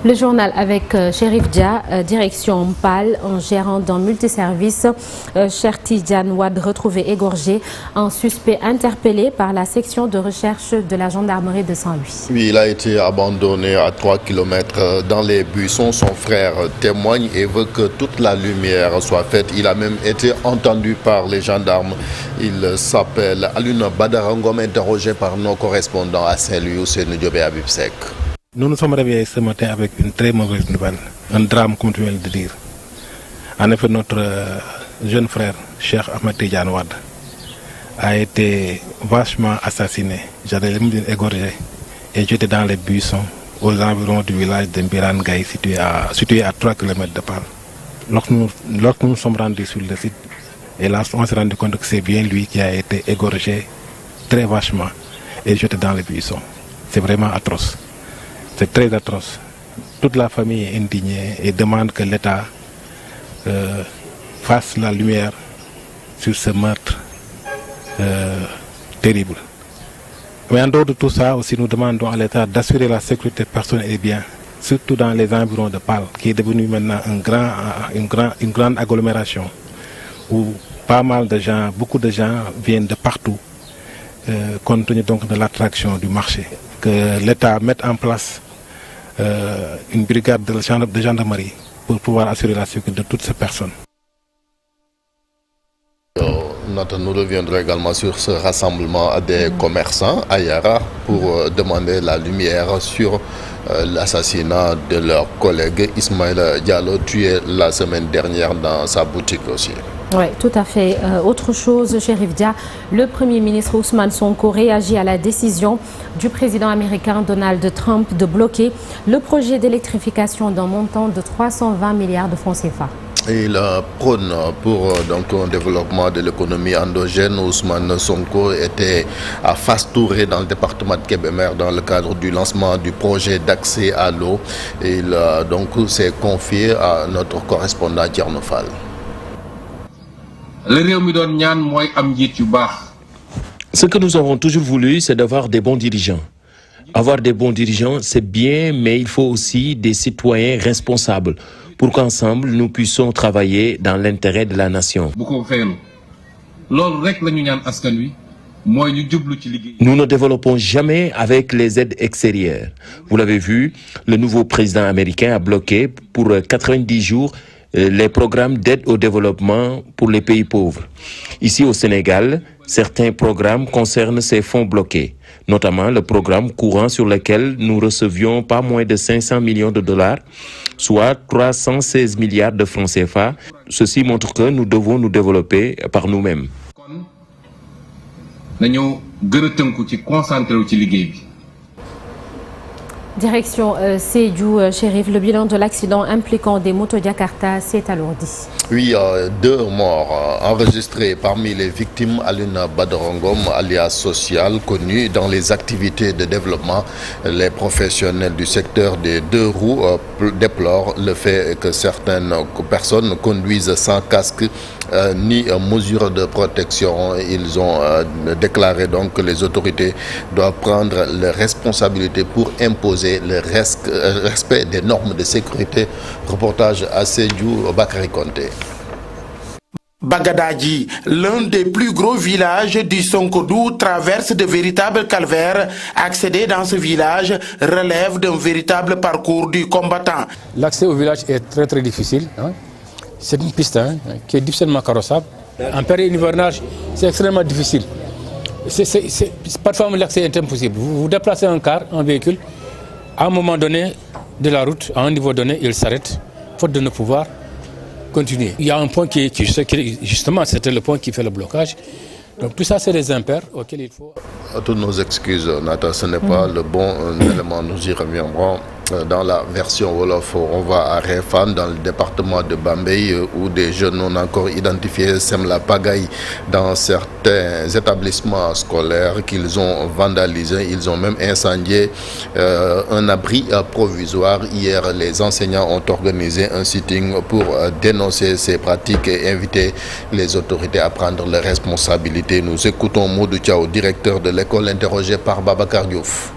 Le journal avec Chérif Dia, direction PAL, un gérant d'un multiservice. Cheikh Tidiane Wade retrouvé égorgé, un suspect interpellé par la section de recherche de la gendarmerie de Saint-Louis. Oui, il a été abandonné à 3 km dans les buissons. Son frère témoigne et veut que toute la lumière soit faite. Il a même été entendu par les gendarmes. Il s'appelle Alioune Badara Ngom, interrogé par nos correspondants à Saint-Louis, Ousseynou Diop et Habib Seck. Nous nous sommes réveillés ce matin avec une très mauvaise nouvelle, un drame comme tu viens de dire. En effet, notre jeune frère, Cheikh Ahmed Tidiane Wade, a été vachement assassiné, j'allais même dire égorgé, et jeté dans les buissons aux environs du village de Mbirane Gaye, situé à 3 km de Pal. Lorsque nous sommes rendus sur le site, et là on s'est rendu compte que c'est bien lui qui a été égorgé très vachement et jeté dans les buissons. C'est vraiment atroce. C'est très atroce. Toute la famille est indignée et demande que l'État fasse la lumière sur ce meurtre terrible. Mais en dehors de tout ça, aussi nous demandons à l'État d'assurer la sécurité personnelle et biens, surtout dans les environs de Pal, qui est devenu maintenant une grande agglomération, où pas mal de gens, beaucoup de gens viennent de partout, compte tenu donc de l'attraction du marché. Que l'État mette en place une brigade de gendarmerie pour pouvoir assurer la sécurité de toutes ces personnes. Nous reviendrons également sur ce rassemblement des commerçants à Yara pour demander la lumière sur l'assassinat de leur collègue Ismaïla Diallo, tué la semaine dernière dans sa boutique aussi. Oui, tout à fait. Autre chose, Chérif Dia, le Premier ministre Ousmane Sonko réagit à la décision du président américain Donald Trump de bloquer le projet d'électrification d'un montant de 320 milliards de francs CFA. Il prône pour donc, un développement de l'économie endogène. Ousmane Sonko était à Fastouré dans le département de Kébémer dans le cadre du lancement du projet d'accès à l'eau. Il donc s'est confié à notre correspondant Thierno Fall. Ce que nous avons toujours voulu, c'est d'avoir des bons dirigeants. Avoir des bons dirigeants, c'est bien, mais il faut aussi des citoyens responsables pour qu'ensemble, nous puissions travailler dans l'intérêt de la nation. Nous ne développons jamais avec les aides extérieures. Vous l'avez vu, le nouveau président américain a bloqué pour 90 jours les programmes d'aide au développement pour les pays pauvres. Ici au Sénégal, certains programmes concernent ces fonds bloqués, notamment le programme courant sur lequel nous recevions pas moins de 500 millions de dollars, soit 316 milliards de francs CFA. Ceci montre que nous devons nous développer par nous-mêmes. Direction Sédhiou, Chérif, le bilan de l'accident impliquant des motos Jakarta s'est alourdi. Oui, 2 morts enregistrés parmi les victimes. Alioune Badara Ngom, alias Social, connu dans les activités de développement. Les professionnels du secteur des 2 roues déplorent le fait que certaines personnes conduisent sans casque ni mesure de protection. Ils ont déclaré donc que les autorités doivent prendre les responsabilités pour imposer le respect des normes de sécurité. Reportage à Sédhiou, Bakary Konté. Bagadaji, l'un des plus gros villages du Sonkodou, traverse de véritables calvaires. Accéder dans ce village relève d'un véritable parcours du combattant. L'accès au village est très difficile. C'est une piste qui est difficilement carrossable. En période hivernage, c'est extrêmement difficile. Parfois, l'accès est impossible. Vous déplacez un car, un véhicule, à un moment donné de la route, à un niveau donné, il s'arrête, faute de ne pouvoir continuer. Il y a un point qui justement, c'était le point qui fait le blocage. Donc tout ça, c'est des impairs auxquels il faut... Toutes nos excuses, Nata, ce n'est pas le bon élément, nous y reviendrons. Dans la version Wolof, on va à Réfane, dans le département de Bambey, où des jeunes non encore identifiés sèment la pagaille dans certains établissements scolaires qu'ils ont vandalisés. Ils ont même incendié un abri provisoire. Hier, les enseignants ont organisé un sitting pour dénoncer ces pratiques et inviter les autorités à prendre leurs responsabilités. Nous écoutons Modou Thiaw, directeur de l'école, interrogé par Babacar Diouf.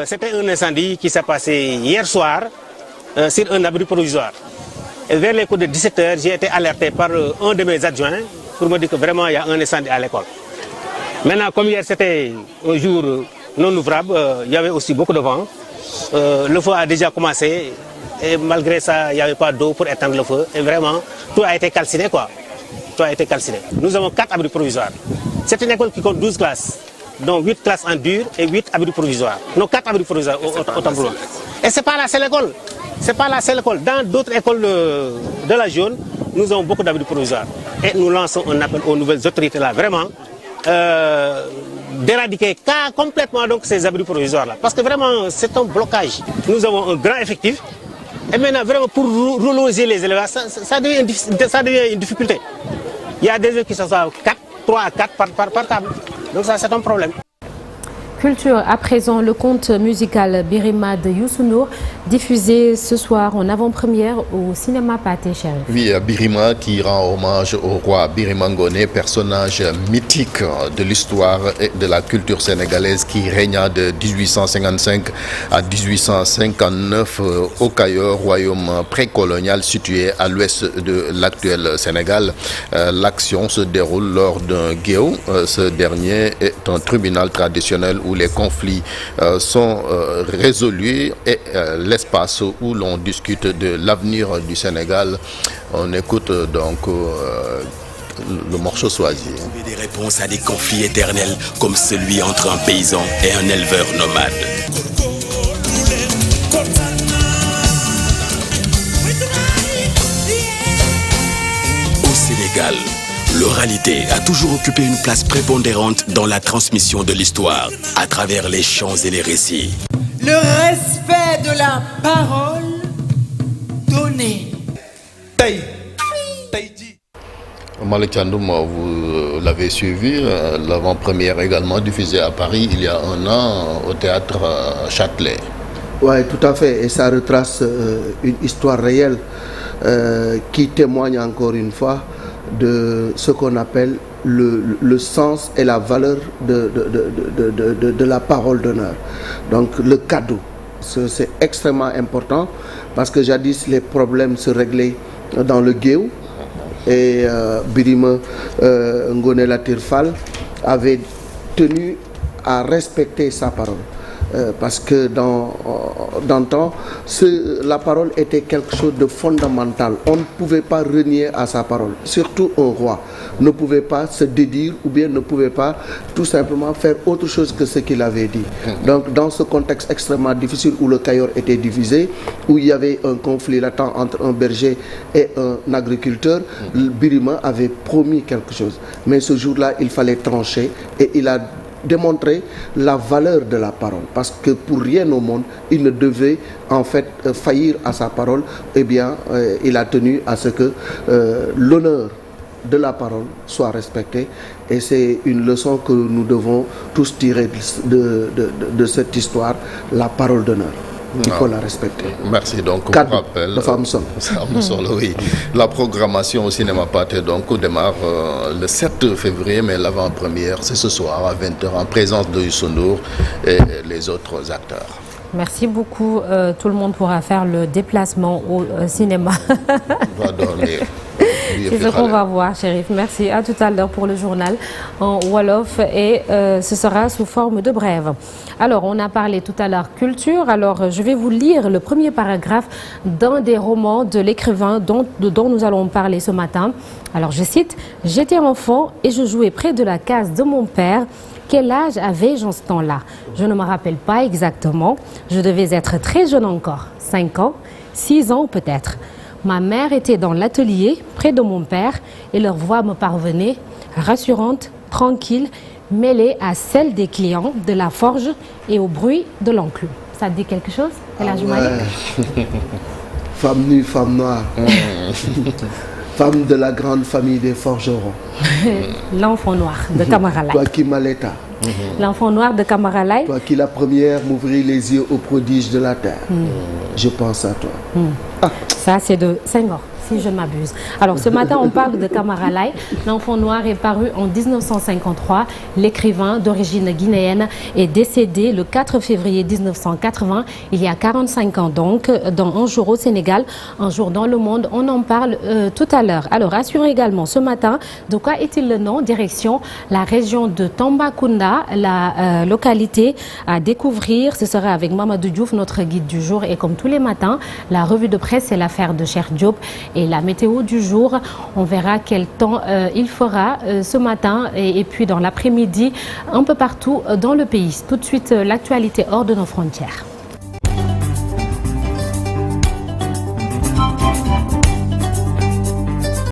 C'était un incendie qui s'est passé hier soir sur un abri provisoire. Et vers les coups de 17h, j'ai été alerté par un de mes adjoints pour me dire que vraiment il y a un incendie à l'école. Maintenant, comme hier c'était un jour non ouvrable, il y avait aussi beaucoup de vent. Le feu a déjà commencé et malgré ça, il n'y avait pas d'eau pour éteindre le feu. Et vraiment, tout a été calciné quoi. Tout a été calciné. Nous avons 4 abris provisoires. C'est une école qui compte 12 classes, dont 8 classes en dur et 8 abris provisoires. Non, 4 abris provisoires autant pour moi. Et ce n'est pas la seule école. C'est pas la seule école. Dans d'autres écoles de la zone, nous avons beaucoup d'abris provisoires. Et nous lançons un appel aux nouvelles autorités là, vraiment, d'éradiquer complètement donc, ces abris provisoires là. Parce que vraiment, c'est un blocage. Nous avons un grand effectif. Et maintenant, vraiment, pour reloger les élèves, ça devient une difficulté. Il y a des élèves qui sont à 3 à 4 par table. Donc ça, c'est un problème. Culture, à présent, le conte musical Birima de Youssou N'Dour, diffusé ce soir en avant-première au cinéma Pathé Chérif. Oui, Birima qui rend hommage au roi Birima Ngoné, personnage mythique de l'histoire et de la culture sénégalaise qui régna de 1855 à 1859 au Cayor, royaume précolonial situé à l'ouest de l'actuel Sénégal. L'action se déroule lors d'un guéo. Ce dernier est un tribunal traditionnel où les conflits sont résolus et l'espace où l'on discute de l'avenir du Sénégal. On écoute donc le morceau choisi. Trouver des réponses à des conflits éternels comme celui entre un paysan et un éleveur nomade. Au Sénégal, l'oralité a toujours occupé une place prépondérante dans la transmission de l'histoire, à travers les chants et les récits. Le respect de la parole donnée. Malick Thiandoum, vous l'avez suivi, l'avant-première également diffusée à Paris il y a un an au théâtre Châtelet. Oui, tout à fait, et ça retrace une histoire réelle qui témoigne encore une fois de ce qu'on appelle le sens et la valeur de la parole d'honneur. Donc le cadeau, c'est extrêmement important parce que jadis les problèmes se réglaient dans le guéo et Birima Ngoné Latyr Fall avait tenu à respecter sa parole. Parce que dans le temps, la parole était quelque chose de fondamental. On ne pouvait pas renier à sa parole. Surtout un roi ne pouvait pas se dédire ou bien ne pouvait pas tout simplement faire autre chose que ce qu'il avait dit. Donc dans ce contexte extrêmement difficile où le Cayor était divisé, où il y avait un conflit latent entre un berger et un agriculteur, Birima avait promis quelque chose. Mais ce jour-là, il fallait trancher et il a démontrer la valeur de la parole, parce que pour rien au monde il ne devait en fait faillir à sa parole. Eh bien il a tenu à ce que l'honneur de la parole soit respecté, et c'est une leçon que nous devons tous tirer de cette histoire, la parole d'honneur. Il faut la respecter. Merci. Donc, on rappelle. Oui. La programmation au cinéma Pathé donc démarre le 7 février, mais l'avant-première, c'est ce soir à 20h en présence de Youssou N'Dour et les autres acteurs. Merci beaucoup. Tout le monde pourra faire le déplacement au cinéma. On va dormir. C'est ce qu'on va voir, Chérif. Merci. À tout à l'heure pour le journal en Wolof, et ce sera sous forme de brève. Alors, on a parlé tout à l'heure culture. Alors, je vais vous lire le premier paragraphe d'un des romans de l'écrivain dont nous allons parler ce matin. Alors, je cite: « J'étais enfant et je jouais près de la case de mon père. Quel âge avais-je en ce temps-là? Je ne me rappelle pas exactement. Je devais être très jeune encore, 5 ans, 6 ans peut-être. Ma mère était dans l'atelier près de mon père et leur voix me parvenait, rassurante, tranquille, mêlée à celle des clients de la forge et au bruit de l'enclume. » Ça te dit quelque chose, El Hadj Malick? Femme nue, femme noire. Femme de la grande famille des forgerons. L'enfant noir de Camara Laye. Toi qui Maleta. L'enfant noir de Camara Laye. Toi qui la première m'ouvrit les yeux aux prodiges de la terre. Je pense à toi. Ça, c'est de Senghor, si je ne m'abuse. Alors, ce matin, on parle de Camara Laye. L'enfant noir est paru en 1953. L'écrivain d'origine guinéenne est décédé le 4 février 1980, il y a 45 ans donc, dans Un jour au Sénégal, Un jour dans le monde. On en parle tout à l'heure. Alors, assurons également ce matin, de quoi est-il le nom? Direction la région de Tambacounda, la localité à découvrir. Ce sera avec Mamadou Diouf, notre guide du jour. Et comme tous les matins, la revue de presse, c'est l'affaire de Cheikh Diop. Et la météo du jour, on verra quel temps il fera ce matin et puis dans l'après-midi, un peu partout dans le pays. Tout de suite, l'actualité hors de nos frontières.